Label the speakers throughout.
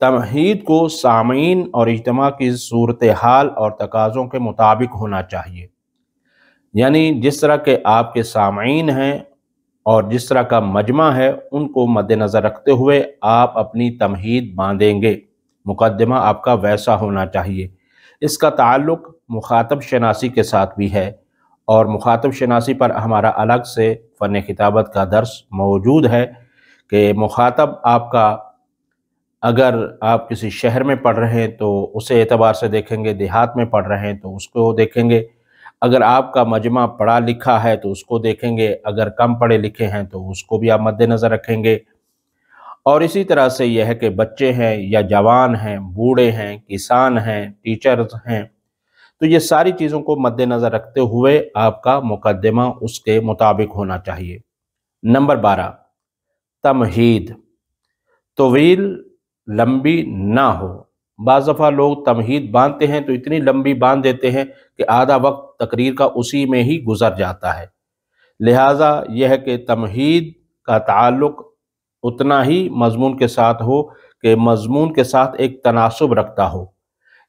Speaker 1: تمہید کو سامعین اور اجتماع کی صورتحال اور تقاضوں کے مطابق ہونا چاہیے، یعنی جس طرح کے آپ کے سامعین ہیں اور جس طرح کا مجمع ہے ان کو مد نظر رکھتے ہوئے آپ اپنی تمہید باندھیں گے۔ مقدمہ آپ کا ویسا ہونا چاہیے۔ اس کا تعلق مخاطب شناسی کے ساتھ بھی ہے، اور مخاطب شناسی پر ہمارا الگ سے فن خطابت کا درس موجود ہے کہ مخاطب آپ کا اگر آپ کسی شہر میں پڑھ رہے ہیں تو اسے اعتبار سے دیکھیں گے، دیہات میں پڑھ رہے ہیں تو اس کو دیکھیں گے، اگر آپ کا مجمع پڑھا لکھا ہے تو اس کو دیکھیں گے، اگر کم پڑھے لکھے ہیں تو اس کو بھی آپ مد نظر رکھیں گے۔ اور اسی طرح سے یہ ہے کہ بچے ہیں یا جوان ہیں، بوڑھے ہیں، کسان ہیں، ٹیچرز ہیں، تو یہ ساری چیزوں کو مد نظر رکھتے ہوئے آپ کا مقدمہ اس کے مطابق ہونا چاہیے۔ نمبر 12، تمہید طویل لمبی نہ ہو۔ بعض دفعہ لوگ تمہید باندھتے ہیں تو اتنی لمبی باندھ دیتے ہیں کہ آدھا وقت تقریر کا اسی میں ہی گزر جاتا ہے۔ لہٰذا یہ ہے کہ تمہید کا تعلق اتنا ہی مضمون کے ساتھ ہو کہ مضمون کے ساتھ ایک تناسب رکھتا ہو۔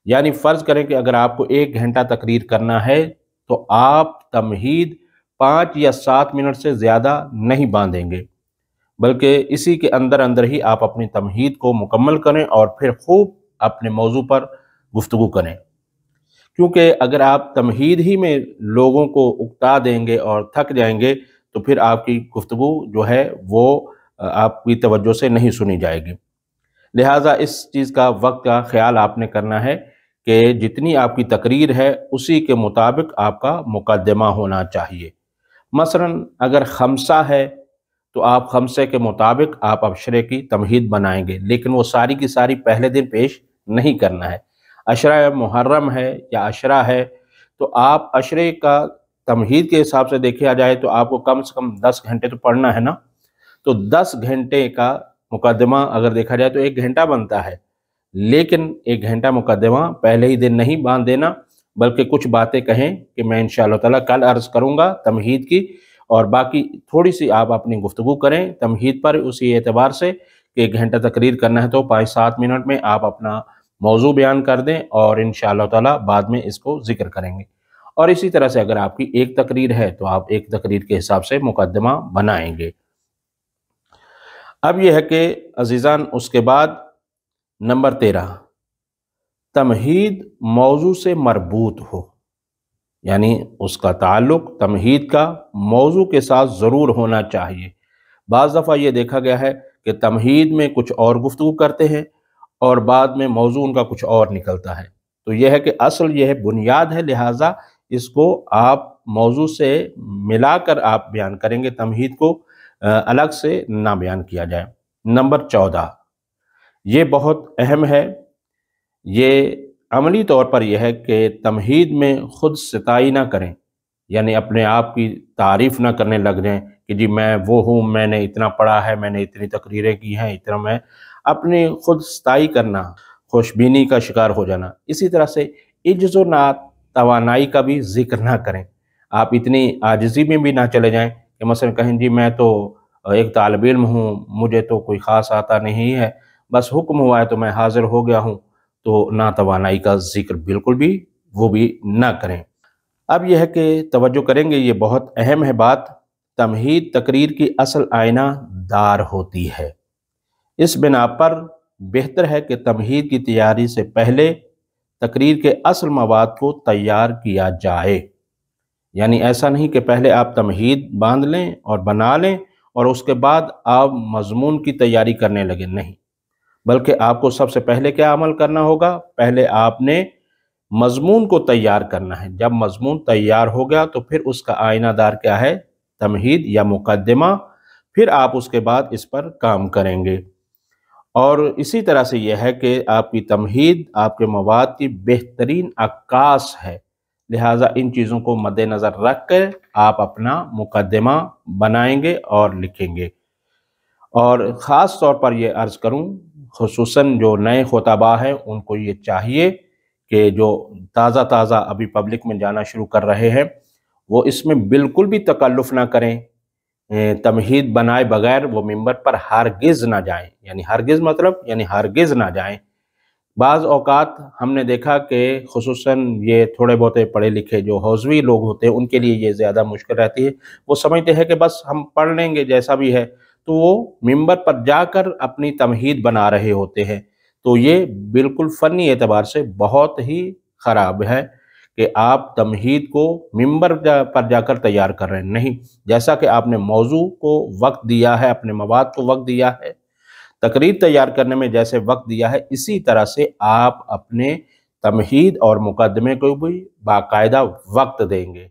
Speaker 1: یعنی فرض کریں کہ اگر آپ کو 1 گھنٹہ تقریر کرنا ہے تو آپ تمہید 5 یا 7 منٹ سے زیادہ نہیں باندھیں گے، بلکہ اسی کے اندر اندر ہی آپ اپنی تمہید کو مکمل کریں اور پھر خوب اپنے موضوع پر گفتگو کریں، کیونکہ اگر آپ تمہید ہی میں لوگوں کو اکتا دیں گے اور تھک جائیں گے تو پھر آپ کی گفتگو جو ہے وہ آپ کی توجہ سے نہیں سنی جائے گی۔ لہٰذا اس چیز کا وقت کا خیال آپ نے کرنا ہے کہ جتنی آپ کی تقریر ہے اسی کے مطابق آپ کا مقدمہ ہونا چاہیے۔ مثلا اگر خمسہ ہے تو آپ خمسے کے مطابق آپ اشرے کی تمہید بنائیں گے، لیکن وہ ساری کی ساری پہلے دن پیش نہیں کرنا ہے۔ عشرہ محرم ہے یا عشرہ ہے تو آپ عشرے کا تمہید کے حساب سے دیکھا جائے تو آپ کو کم سے کم 10 گھنٹے تو پڑھنا ہے نا، تو 10 گھنٹے کا مقدمہ اگر دیکھا جائے تو 1 گھنٹہ بنتا ہے، لیکن 1 گھنٹہ مقدمہ پہلے ہی دن نہیں باندھ دینا، بلکہ کچھ باتیں کہیں کہ میں انشاءاللہ تعالیٰ کل عرض کروں گا تمہید کی، اور باقی تھوڑی سی آپ اپنی گفتگو کریں تمہید پر اسی اعتبار سے کہ 1 گھنٹہ تقریر کرنا ہے تو 5-7 منٹ میں آپ اپنا موضوع بیان کر دیں اور انشاءاللہ تعالیٰ بعد میں اس کو ذکر کریں گے۔ اور اسی طرح سے اگر آپ کی 1 تقریر ہے تو آپ 1 تقریر کے حساب سے مقدمہ بنائیں گے۔ اب یہ ہے کہ عزیزان اس کے بعد نمبر 13، تمہید موضوع سے مربوط ہو، یعنی اس کا تعلق تمہید کا موضوع کے ساتھ ضرور ہونا چاہیے۔ بعض دفعہ یہ دیکھا گیا ہے کہ تمہید میں کچھ اور گفتگو کرتے ہیں اور بعد میں موضوع ان کا کچھ اور نکلتا ہے، تو یہ ہے کہ اصل یہ ہے بنیاد ہے، لہٰذا اس کو آپ موضوع سے ملا کر آپ بیان کریں گے، تمہید کو الگ سے نہ بیان کیا جائے۔ نمبر 14، یہ بہت اہم ہے، یہ عملی طور پر یہ ہے کہ تمہید میں خود ستائی نہ کریں، یعنی اپنے آپ کی تعریف نہ کرنے لگ جائیں کہ جی میں وہ ہوں، میں نے اتنا پڑھا ہے، میں نے اتنی تقریریں کی ہیں، اتنا میں اپنی خود ستائی کرنا، خوشبینی کا شکار ہو جانا۔ اسی طرح سے عجز و ناتوانائی کا بھی ذکر نہ کریں، آپ اتنی عاجزی میں بھی نہ چلے جائیں کہ مثلا کہیں جی میں تو ایک طالب علم ہوں، مجھے تو کوئی خاص آتا نہیں ہے، بس حکم ہوا ہے تو میں حاضر ہو گیا ہوں، تو ناتوانائی کا ذکر بالکل بھی وہ بھی نہ کریں۔ اب یہ ہے کہ توجہ کریں گے، یہ بہت اہم ہے بات، تمہید تقریر کی اصل آئینہ دار ہوتی ہے، اس بنا پر بہتر ہے کہ تمہید کی تیاری سے پہلے تقریر کے اصل مواد کو تیار کیا جائے، یعنی ایسا نہیں کہ پہلے آپ تمہید باندھ لیں اور بنا لیں اور اس کے بعد آپ مضمون کی تیاری کرنے لگے، نہیں، بلکہ آپ کو سب سے پہلے کیا عمل کرنا ہوگا، پہلے آپ نے مضمون کو تیار کرنا ہے۔ جب مضمون تیار ہو گیا تو پھر اس کا آئینہ دار کیا ہے، تمہید یا مقدمہ، پھر آپ اس کے بعد اس پر کام کریں گے۔ اور اسی طرح سے یہ ہے کہ آپ کی تمہید آپ کے مواد کی بہترین عکاس ہے، لہٰذا ان چیزوں کو مد نظر رکھ کر آپ اپنا مقدمہ بنائیں گے اور لکھیں گے۔ اور خاص طور پر یہ عرض کروں، خصوصاً جو نئے خطباء ہیں ان کو یہ چاہیے کہ جو تازہ ابھی پبلک میں جانا شروع کر رہے ہیں وہ اس میں بالکل بھی تکلف نہ کریں تمہید بنائے بغیر وہ ممبر پر ہرگز نہ جائیں، یعنی ہرگز مطلب یعنی ہرگز نہ جائیں۔ بعض اوقات ہم نے دیکھا کہ خصوصاً یہ تھوڑے بہت پڑھے لکھے جو حوزوی لوگ ہوتے ہیں ان کے لیے یہ زیادہ مشکل رہتی ہے۔ وہ سمجھتے ہیں کہ بس ہم پڑھ لیں گے جیسا بھی ہے، تو وہ ممبر پر جا کر اپنی تمہید بنا رہے ہوتے ہیں۔ تو یہ بالکل فنی اعتبار سے بہت ہی خراب ہے کہ آپ تمہید کو ممبر پر جا کر تیار کر رہے ہیں۔ نہیں، جیسا کہ آپ نے موضوع کو وقت دیا ہے، اپنے مواد کو وقت دیا ہے، تقریر تیار کرنے میں جیسے وقت دیا ہے، اسی طرح سے آپ اپنے تمہید اور مقدمے کو بھی باقاعدہ وقت دیں گے۔